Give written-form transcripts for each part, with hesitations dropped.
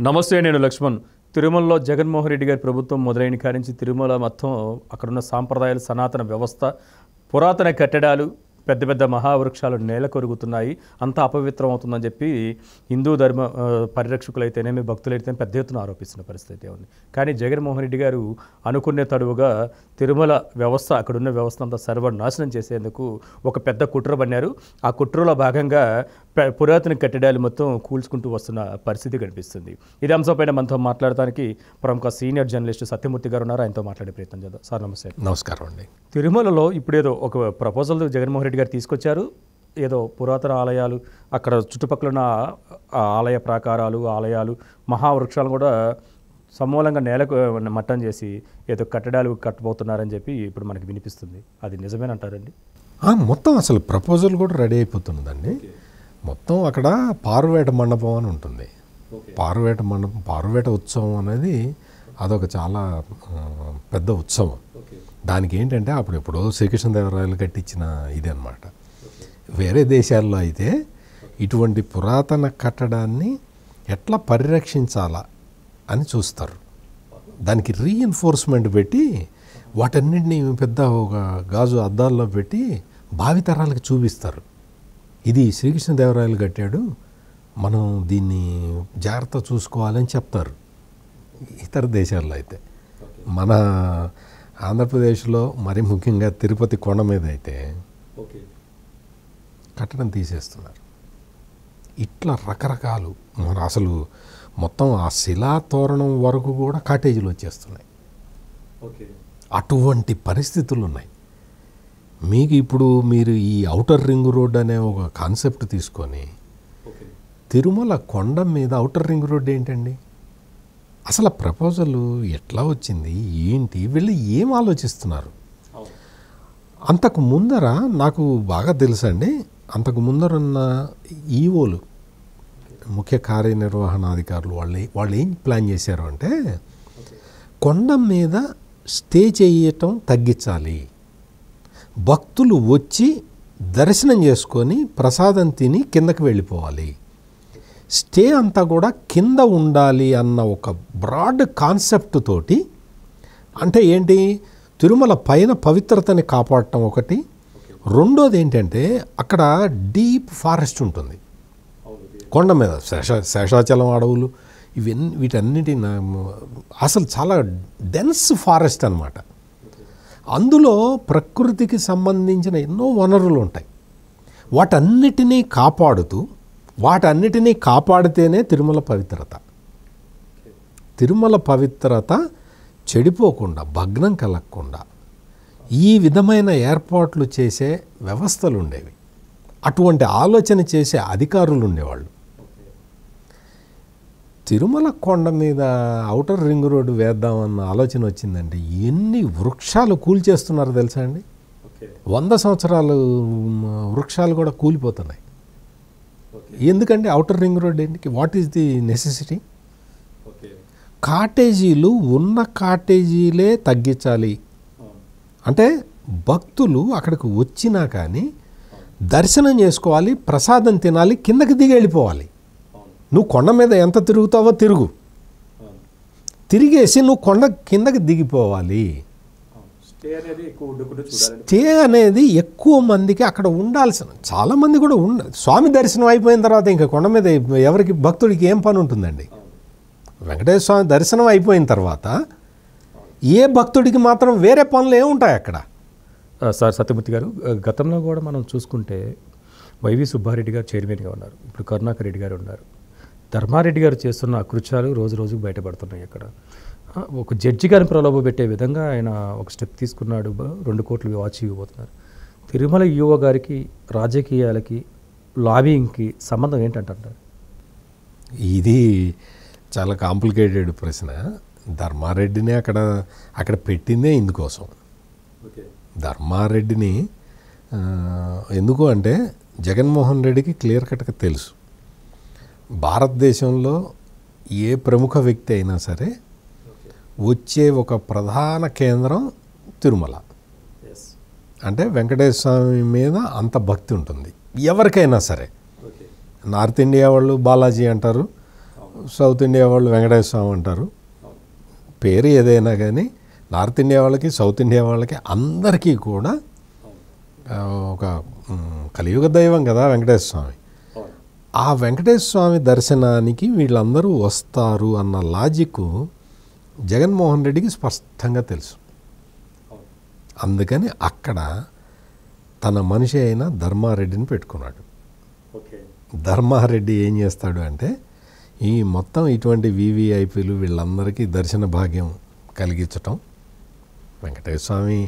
నమస్తే, నేను లక్ష్మణ్. తిరుమలలో జగన్మోహన్ రెడ్డి గారి ప్రభుత్వం మొదలైన కాడి నుంచి తిరుమల మొత్తం అక్కడున్న సాంప్రదాయాలు, సనాతన వ్యవస్థ, పురాతన కట్టడాలు, పెద్ద పెద్ద మహావృక్షాలు నేల కొరుగుతున్నాయి, అంతా అపవిత్రం అవుతుందని చెప్పి హిందూ ధర్మ పరిరక్షకులైతేనేమి, భక్తులైతే పెద్ద ఎత్తున ఆరోపిస్తున్న పరిస్థితి ఉంది. కానీ జగన్మోహన్ రెడ్డి గారు అనుకునే తడువుగా తిరుమల వ్యవస్థ, అక్కడున్న వ్యవస్థ అంతా సర్వనాశనం చేసేందుకు ఒక పెద్ద కుట్ర పన్నారు. ఆ కుట్రలో భాగంగా పురాతన కట్టడాలు మొత్తం కూల్చుకుంటూ వస్తున్న పరిస్థితి కనిపిస్తుంది. ఇదే అంశంపైన మనతో మాట్లాడటానికి ప్రముఖ సీనియర్ జర్నలిస్ట్ సత్యమూర్తి గారు ఉన్నారు. ఆయనతో మాట్లాడే ప్రయత్నం చేద్దాం. సార్ నమస్తే. నమస్కారం అండి. తిరుమలలో ఇప్పుడేదో ఒక ప్రపోజల్ జగన్మోహన్ రెడ్డి గారు తీసుకొచ్చారు. ఏదో పురాతన ఆలయాలు, అక్కడ చుట్టుపక్కల ఉన్న ఆలయ ప్రాకారాలు, ఆలయాలు, మహావృక్షాలు కూడా సమూలంగా నేలకు మట్టం చేసి ఏదో కట్టడాలు కట్టబోతున్నారని చెప్పి ఇప్పుడు మనకి వినిపిస్తుంది. అది నిజమేనంటారండి? మొత్తం అసలు ప్రపోజల్ కూడా రెడీ అయిపోతున్నదండి. మొత్తం అక్కడ పారువేట మండపం అని ఉంటుంది. పారువేట మండపం, పారువేట ఉత్సవం అనేది అదొక చాలా పెద్ద ఉత్సవం. దానికి ఏంటంటే అప్పుడు ఎప్పుడో శ్రీకృష్ణదేవరాయలు కట్టించిన ఇది అన్నమాట. వేరే దేశాల్లో అయితే ఇటువంటి పురాతన కట్టడాన్ని ఎట్లా పరిరక్షించాలా అని చూస్తారు. దానికి రీఎన్ఫోర్స్మెంట్ పెట్టి వాటన్నింటినీ పెద్ద ఒక గాజు అద్దాల్లో పెట్టి భావితరాలకు చూపిస్తారు. ఇది శ్రీకృష్ణదేవరాయలు కట్టాడు, మనం దీన్ని జాగ్రత్త చూసుకోవాలని చెప్తారు ఇతర దేశాల్లో. అయితే మన ఆంధ్రప్రదేశ్లో మరి ముఖ్యంగా తిరుపతి కొండ మీద అయితే కట్టడం తీసేస్తున్నారు. ఇట్లా రకరకాలు మన అసలు మొత్తం ఆ శిలా తోరణం వరకు కూడా కాటేజీలు వచ్చేస్తున్నాయి. అటువంటి పరిస్థితులు ఉన్నాయి. మీకు ఇప్పుడు మీరు ఈ ఔటర్ రింగ్ రోడ్ అనే ఒక కాన్సెప్ట్ తీసుకొని తిరుమల కొండ మీద ఔటర్ రింగ్ రోడ్ ఏంటండి? అసలు ప్రపోజల్ ఎట్లా వచ్చింది, ఏంటి, వీళ్ళు ఏం ఆలోచిస్తున్నారు? అంతకు ముందర నాకు బాగా తెలుసండి, అంతకు ముందరున్న ఈవోలు, ముఖ్య కార్యనిర్వహణాధికారులు వాళ్ళు ఏం ప్లాన్ చేశారు అంటే కొండ మీద స్టే చేయటం తగ్గించాలి, భక్తులు వచ్చి దర్శనం చేసుకొని ప్రసాదం తిని కిందకి వెళ్ళిపోవాలి, స్టే అంతా కూడా కింద ఉండాలి అన్న ఒక బ్రాడ్ కాన్సెప్ట్ తోటి. అంటే ఏంటి, తిరుమల పైన పవిత్రతని కాపాడటం ఒకటి, రెండోది ఏంటంటే అక్కడ డీప్ ఫారెస్ట్ ఉంటుంది కొండ మీద, శేషాచలం అడవులు, వీటన్నిటి అసలు చాలా డెన్స్ ఫారెస్ట్ అన్నమాట. అందులో ప్రకృతికి సంబంధించిన ఎన్నో వనరులు ఉంటాయి. వాటన్నిటినీ కాపాడితేనే తిరుమల పవిత్రత. తిరుమల పవిత్రత చెడిపోకుండా, భగ్నం కలగకుండా ఈ విధమైన ఏర్పాట్లు చేసే వ్యవస్థలు ఉండేవి. అటువంటి ఆలోచన చేసే అధికారులు ఉండేవాళ్ళు. తిరుమల కొండ మీద ఔటర్ రింగ్ రోడ్డు వేద్దామన్న ఆలోచన వచ్చిందండి. ఎన్ని వృక్షాలు కూల్చేస్తున్నారో తెలుసా అండి? 100 సంవత్సరాలు వృక్షాలు కూడా కూలిపోతున్నాయి. ఎందుకంటే ఔటర్ రింగ్ రోడ్ ఏంటి? What is the necessity? కాటేజీలు ఉన్న కాటేజీలే తగ్గించాలి. అంటే భక్తులు అక్కడికి వచ్చినా కానీ దర్శనం చేసుకోవాలి, ప్రసాదం తినాలి, కిందకి దిగి వెళ్ళిపోవాలి. నువ్వు కొండ మీద ఎంత తిరుగుతావో తిరిగేసి నువ్వు కొండ కిందకి దిగిపోవాలి. స్టే అనేది ఎక్కువ మందికి అక్కడ ఉండాల్సిన, చాలామంది కూడా స్వామి దర్శనం అయిపోయిన తర్వాత ఇంకా కొండ మీద ఎవరికి భక్తుడికి ఏం పని ఉంటుందండి? వెంకటేశ్వర స్వామి దర్శనం అయిపోయిన తర్వాత ఏ భక్తుడికి మాత్రం వేరే పనులు ఏముంటాయి అక్కడ? సార్ సత్యమూర్తి గారు, గతంలో కూడా మనం చూసుకుంటే వైవి సుబ్బారెడ్డి గారు చైర్మన్గా ఉన్నారు, ఇప్పుడు కరుణాకర్ రెడ్డి గారు ఉన్నారు. ధర్మారెడ్డి గారు చేస్తున్న అకృత్యాలు రోజు రోజుకు బయటపడుతున్నాయి. అక్కడ ఒక జడ్జి గారిని ప్రలోభ పెట్టే విధంగా ఆయన ఒక స్టెప్ తీసుకున్నాడు. 2 కోట్లు వాచ్ ఇవ్వబోతున్నారు. తిరుమల యువ గారికి రాజకీయాలకి, లాబింగ్కి సంబంధం ఏంటంటారు? ఇది చాలా కాంప్లికేటెడ్ ప్రశ్న. ధర్మారెడ్డిని అక్కడ పెట్టిందే ఇందుకోసం. ధర్మారెడ్డిని ఎందుకు అంటే జగన్మోహన్ రెడ్డికి క్లియర్ కట్గా తెలుసు, భారతదేశంలో ఏ ప్రముఖ వ్యక్తి అయినా సరే వచ్చే ఒక ప్రధాన కేంద్రం తిరుమల. అంటే వెంకటేశ్వర స్వామి మీద అంత భక్తి ఉంటుంది ఎవరికైనా సరే. నార్త్ ఇండియా వాళ్ళు బాలాజీ అంటారు, సౌత్ ఇండియా వాళ్ళు వెంకటేశ్వర స్వామి అంటారు. పేరు ఏదైనా కానీ నార్త్ ఇండియా వాళ్ళకి సౌత్ ఇండియా వాళ్ళకి అందరికీ కూడా ఒక కలియుగ దైవం కదా వెంకటేశ్వర స్వామి. ఆ వెంకటేశ్వర స్వామి దర్శనానికి వీళ్ళందరూ వస్తారు అన్న లాజిక్ జగన్మోహన్ రెడ్డికి స్పష్టంగా తెలుసు. అందుకని అక్కడ తన మనిషి అయిన ధర్మారెడ్డిని పెట్టుకున్నాడు. ధర్మారెడ్డి ఏం చేస్తాడు అంటే ఈ మొత్తం ఇటువంటి వీవీఐపీలు వీళ్ళందరికీ దర్శన భాగ్యం కలిగించటం, వెంకటేశ్వర స్వామి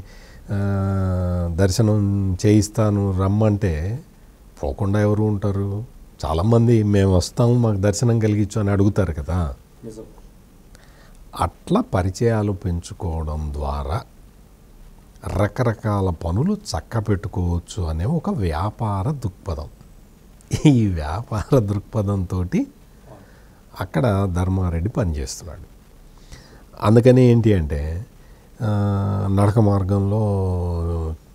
దర్శనం చేయిస్తాను రమ్మంటే పోకుండా ఎవరు ఉంటారు? చాలామంది మేము వస్తాము మాకు దర్శనం కలిగించు అని అడుగుతారు కదా. అట్లా పరిచయాలు పెంచుకోవడం ద్వారా రకరకాల పనులు చక్క పెట్టుకోవచ్చు అనే ఒక వ్యాపార దృక్పథం. ఈ వ్యాపార దృక్పథంతో అక్కడ ధర్మారెడ్డి పనిచేస్తున్నాడు. అందుకని ఏంటి అంటే నడక మార్గంలో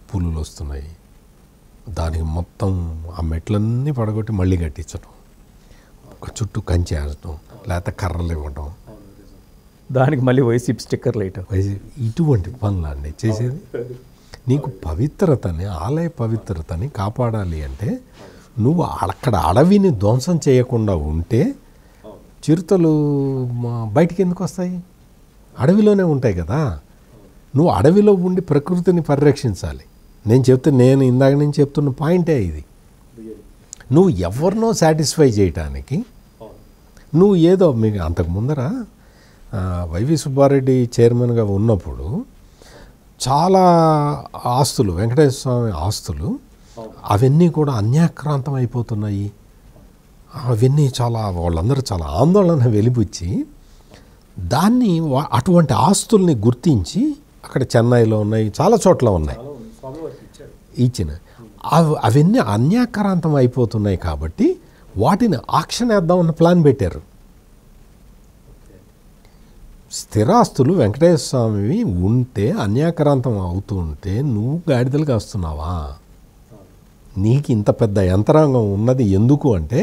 పులులు వస్తున్నాయి, దానికి మొత్తం ఆ మెట్లన్నీ పడగొట్టి మళ్ళీ కట్టించడం, చుట్టూ కంచె వేయడం, లేకపోతే కర్రలు ఇవ్వడం, దానికి మళ్ళీ వైసీపీ స్టిక్కర్లు వేయటం, ఇటువంటి పనులు అండి చేసేది. నీకు పవిత్రతని, ఆలయ పవిత్రతని కాపాడాలి అంటే నువ్వు అక్కడ అడవిని ధ్వంసం చేయకుండా ఉంటే చిరుతలు బయటికి ఎందుకు వస్తాయి? అడవిలోనే ఉంటాయి కదా. నువ్వు అడవిలో ఉండి ప్రకృతిని పరిరక్షించాలి. నేను ఇందాక నుంచి చెప్తున్న పాయింటే ఇది. నువ్వు ఎవరినో సాటిస్ఫై చేయటానికి నువ్వు ఏదో మీకు అంతకు ముందర వైవి సుబ్బారెడ్డి చైర్మన్గా ఉన్నప్పుడు చాలా ఆస్తులు, వెంకటేశ్వర స్వామి ఆస్తులు అవన్నీ కూడా అన్యాక్రాంతం అయిపోతున్నాయి. అవన్నీ వాళ్ళందరూ చాలా ఆందోళన వెలిబుచ్చి దాన్ని అటువంటి ఆస్తుల్ని గుర్తించి అక్కడ చెన్నైలో ఉన్నాయి, చాలా చోట్ల ఉన్నాయి, ఇచ్చిన అవన్నీ అన్యాక్రాంతం అయిపోతున్నాయి కాబట్టి వాటిని ఆక్షన్ వేద్దామన్న ప్లాన్ పెట్టారు. స్థిరాస్తులు వెంకటేశ్వర స్వామివి ఉంటే అన్యాక్రాంతం అవుతూ ఉంటే నువ్వు గాడిదలు కాస్తున్నావా? నీకు ఇంత పెద్ద యంత్రాంగం ఉన్నది ఎందుకు అంటే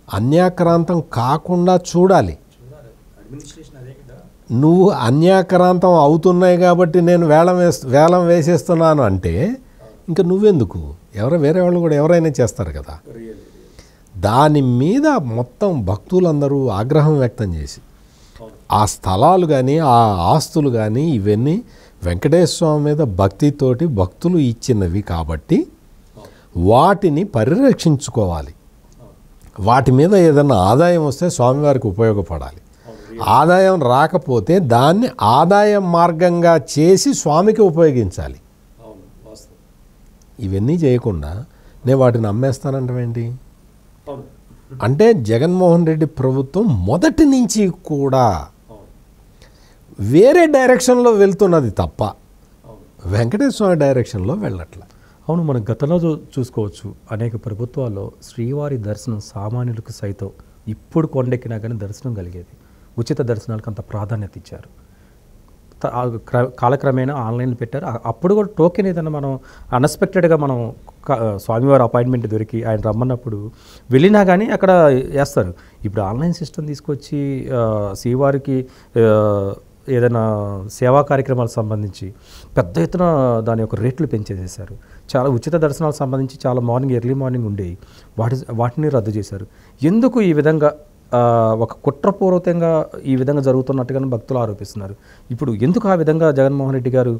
అన్యాక్రాంతం కాకుండా చూడాలి. నువ్వు అన్యాక్రాంతం అవుతున్నాయి కాబట్టి నేను వేలం వేసేస్తున్నాను అంటే ఇంకా నువ్వెందుకు? వేరే వాళ్ళు కూడా ఎవరైనా చేస్తారు కదా. దాని మీద మొత్తం భక్తులందరూ ఆగ్రహం వ్యక్తం చేసి ఆ స్థలాలు కానీ ఆ ఆస్తులు కానీ ఇవన్నీ వెంకటేశ్వర స్వామి మీద భక్తితోటి భక్తులు ఇచ్చినవి కాబట్టి వాటిని పరిరక్షించుకోవాలి. వాటి మీద ఏదైనా ఆదాయం వస్తే స్వామివారికి ఉపయోగపడాలి. ఆదాయం రాకపోతే దాన్ని ఆదాయ మార్గంగా చేసి స్వామికి ఉపయోగించాలి. ఇవన్నీ చేయకుండా నేను వాటిని అమ్మేస్తానంటావేంటి? అంటే జగన్మోహన్ రెడ్డి ప్రభుత్వం మొదటి నుంచి కూడా వేరే డైరెక్షన్లో వెళ్తున్నది తప్ప వెంకటేశ్వర స్వామి డైరెక్షన్లో వెళ్ళట్ల. అవును, మనం గతంలో చూసుకోవచ్చు అనేక ప్రభుత్వాల్లో శ్రీవారి దర్శనం సామాన్యులకు సైతం ఇప్పుడు కొండెక్కినా కానీ దర్శనం కలిగేది. ఉచిత దర్శనాలకు అంత ప్రాధాన్యత ఇచ్చారు. కాలక్రమేణా ఆన్లైన్ పెట్టారు. అప్పుడు కూడా టోకెన్ ఏదైనా మనం అన్ఎక్స్పెక్టెడ్గా మనం స్వామివారి అపాయింట్మెంట్ దొరికి ఆయన రమ్మన్నప్పుడు వెళ్ళినా కానీ అక్కడ వేస్తారు. ఇప్పుడు ఆన్లైన్ సిస్టమ్ తీసుకొచ్చి శ్రీవారికి ఏదైనా సేవా కార్యక్రమాలకు సంబంధించి పెద్ద ఎత్తున దాని యొక్క రేట్లు పెంచేసేసారు. చాలా ఉచిత దర్శనాలకు సంబంధించి చాలా ఎర్లీ మార్నింగ్ ఉండేవి, వాటిని రద్దు చేశారు. ఎందుకు ఈ విధంగా ఒక కుట్రపూర్వకంగా ఈ విధంగా జరుగుతున్నట్టుగానే భక్తులు ఆరోపిస్తున్నారు. ఇప్పుడు ఎందుకు ఆ విధంగా జగన్మోహన్ రెడ్డి గారు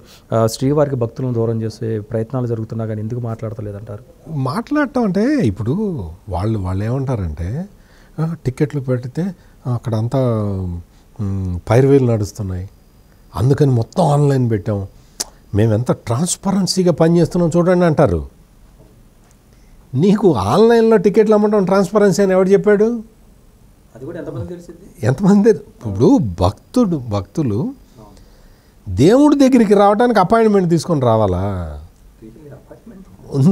శ్రీవారికి భక్తులను దూరం చేసే ప్రయత్నాలు జరుగుతున్నా కానీ ఎందుకు మాట్లాడతలేదంటారు? మాట్లాడటం అంటే ఇప్పుడు వాళ్ళు ఏమంటారంటే టికెట్లు పెడితే అక్కడంతా పైరువేలు నడుస్తున్నాయి, అందుకని మొత్తం ఆన్లైన్ పెట్టాం, మేము ఎంత ట్రాన్స్పరెన్సీగా పనిచేస్తున్నాం చూడండి అంటారు. నీకు ఆన్లైన్లో టికెట్లు అమ్మటం ట్రాన్స్పరెన్సీ అని ఎవరు చెప్పాడు? ఎంతమంది? ఇప్పుడు భక్తులు దేవుడి దగ్గరికి రావడానికి అపాయింట్మెంట్ తీసుకొని రావాలా?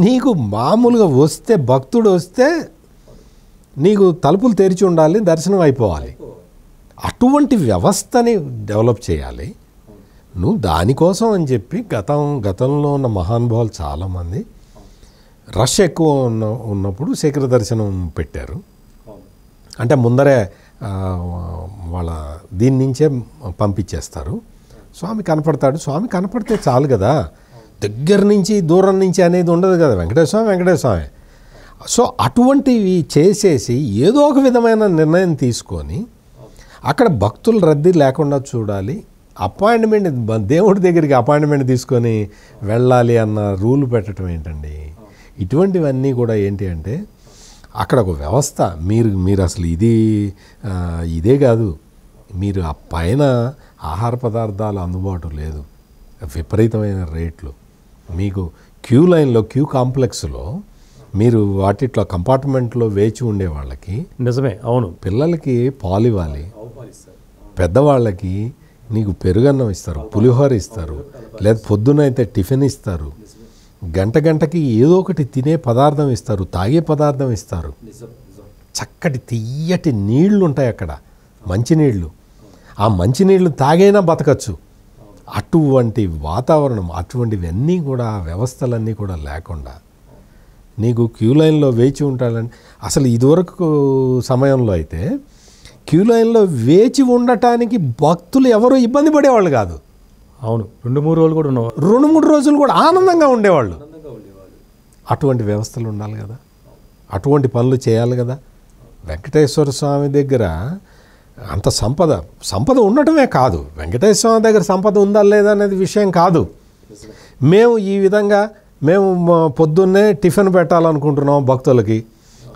నీకు మామూలుగా వస్తే భక్తుడు వస్తే నీకు తలుపులు తెరిచి ఉండాలి, దర్శనం అయిపోవాలి. అటువంటి వ్యవస్థని డెవలప్ చేయాలి. నువ్వు దానికోసం అని చెప్పి గతంలో ఉన్న మహానుభావులు చాలామంది రష్ ఎక్కువ ఉన్నప్పుడు శీఘ్ర దర్శనం పెట్టారు. అంటే ముందరే ఆ, వాళ్ళ దీని నుంచే పంపించేస్తారు. స్వామి కనపడతాడు. స్వామి కనపడితే చాలు కదా, దగ్గర నుంచి దూరం నుంచి అనేది ఉండదు కదా. వెంకటేశ్వర స్వామి. సో అటువంటివి చేసేసి ఏదో ఒక విధమైన నిర్ణయం తీసుకొని అక్కడ భక్తుల రద్దీ లేకుండా చూడాలి. అపాయింట్మెంట్, దేవుడి దగ్గరికి అపాయింట్మెంట్ తీసుకొని వెళ్ళాలి అన్న రూల్ పెట్టడం ఏంటండి? ఇటువంటివన్నీ కూడా ఏంటి అంటే అక్కడ ఒక వ్యవస్థ. మీరు అసలు ఇదే కాదు, మీరు ఆ పైన ఆహార పదార్థాలు అందుబాటు లేదు, విపరీతమైన రేట్లు. మీకు క్యూ లైన్లో, క్యూ కాంప్లెక్స్లో మీరు వాటిట్లో కంపార్ట్మెంట్లో వేచి ఉండే వాళ్ళకి నిజమే, అవును, పిల్లలకి పాలు ఇవ్వాలి, పెద్దవాళ్ళకి నీకు పెరుగన్నం ఇస్తారు, పులిహోర ఇస్తారు, లేదా పొద్దునైతే టిఫిన్ ఇస్తారు, గంటకి ఏదో ఒకటి తినే పదార్థం ఇస్తారు, తాగే పదార్థం ఇస్తారు, చక్కటి తియ్యటి నీళ్లు ఉంటాయి అక్కడ, మంచినీళ్ళు. ఆ మంచినీళ్ళు తాగైనా బతకచ్చు. అటువంటి వాతావరణం, అటువంటివన్నీ కూడా, వ్యవస్థలన్నీ కూడా లేకుండా నీకు క్యూ లైన్లో వేచి ఉంటాడని. అసలు ఇదివరకు సమయంలో అయితే క్యూ లైన్లో వేచి ఉండటానికి భక్తులు ఎవరు ఇబ్బంది పడేవాళ్ళు కాదు. అవును, 2-3 రోజులు కూడా ఉన్నవారు, 2-3 రోజులు కూడా ఆనందంగా ఉండేవాళ్ళు. అటువంటి వ్యవస్థలు ఉండాలి కదా, అటువంటి పనులు చేయాలి కదా. వెంకటేశ్వర స్వామి దగ్గర అంత సంపద ఉండటమే కాదు, వెంకటేశ్వర స్వామి దగ్గర సంపద ఉందా లేదా అనేది విషయం కాదు. మేము ఈ విధంగా పొద్దున్నే టిఫిన్ పెట్టాలనుకుంటున్నాం భక్తులకి,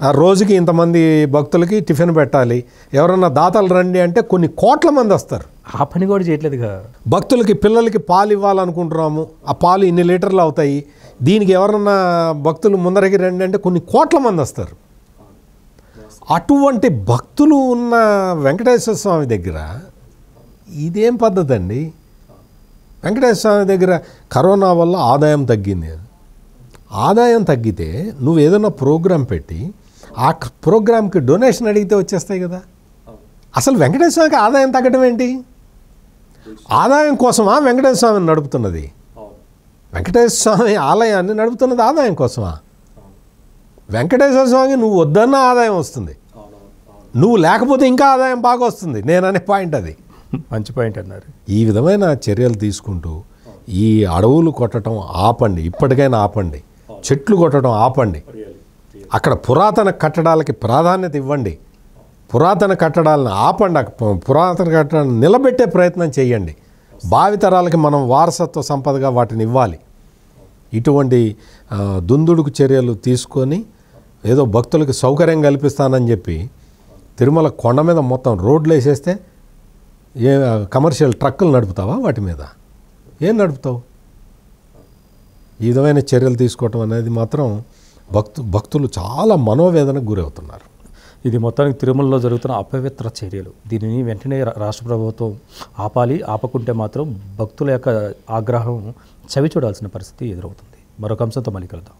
ఆ రోజుకి ఇంతమంది భక్తులకి టిఫిన్ పెట్టాలి, ఎవరన్నా దాతలు రండి అంటే కొన్ని కోట్ల మంది వస్తారు. ఆ పని కూడా చేయట్లేదుగా. భక్తులకి, పిల్లలకి పాలు ఇవ్వాలనుకుంటున్నాము, ఆ పాలు ఇన్ని లీటర్లు అవుతాయి, దీనికి ఎవరన్నా భక్తులు ముందరికి రండి అంటే కొన్ని కోట్ల మంది వస్తారు. అటువంటి భక్తులు ఉన్న వెంకటేశ్వర స్వామి దగ్గర ఇదేం పద్ధతి అండి? వెంకటేశ్వర స్వామి దగ్గర కరోనా వల్ల ఆదాయం తగ్గింది. ఆదాయం తగ్గితే నువ్వు ఏదైనా ప్రోగ్రాం పెట్టి ఆ ప్రోగ్రాంకి డొనేషన్ అడిగితే వచ్చేస్తాయి కదా. అసలు వెంకటేశ్వర స్వామికి ఆదాయం తగ్గడం ఏంటి? ఆదాయం కోసమా వెంకటేశ్వర స్వామిని నడుపుతున్నది? వెంకటేశ్వర స్వామి ఆలయాన్ని నడుపుతున్నది ఆదాయం కోసమా? వెంకటేశ్వర స్వామికి నువ్వు వద్దన్న ఆదాయం వస్తుంది, నువ్వు లేకపోతే ఇంకా ఆదాయం బాగా వస్తుంది. నేననే పాయింట్ అది. మంచి పాయింట్ అన్నారు. ఈ విధమైన చర్యలు తీసుకుంటూ ఈ అడవులు కొట్టడం ఆపండి, ఇప్పటికైనా ఆపండి. చెట్లు కొట్టడం ఆపండి. అక్కడ పురాతన కట్టడాలకి ప్రాధాన్యత ఇవ్వండి. పురాతన కట్టడాలను ఆపండి. పురాతన కట్టడాలను నిలబెట్టే ప్రయత్నం చేయండి. భావితరాలకి మనం వారసత్వ సంపదగా వాటిని ఇవ్వాలి. ఇటువంటి దుందుడుకు చర్యలు తీసుకొని ఏదో భక్తులకు సౌకర్యం కల్పిస్తానని చెప్పి తిరుమల కొండ మీద మొత్తం రోడ్లు వేసేస్తే కమర్షియల్ ట్రక్కులు నడుపుతావా? వాటి మీద ఏం నడుపుతావు? ఈ విధమైన చర్యలు తీసుకోవటం అనేది మాత్రం భక్తులు చాలా మనోవేదనకు గురవుతున్నారు. ఇది మొత్తానికి తిరుమలలో జరుగుతున్న అపవిత్ర చర్యలు. దీనిని వెంటనే రాష్ట్ర ప్రభుత్వం ఆపాలి. ఆపకుంటే మాత్రం భక్తుల యొక్క ఆగ్రహం చవి చూడాల్సిన పరిస్థితి ఎదురవుతుంది. మరొక అంశంతో మళ్ళీ కలుద్దాం.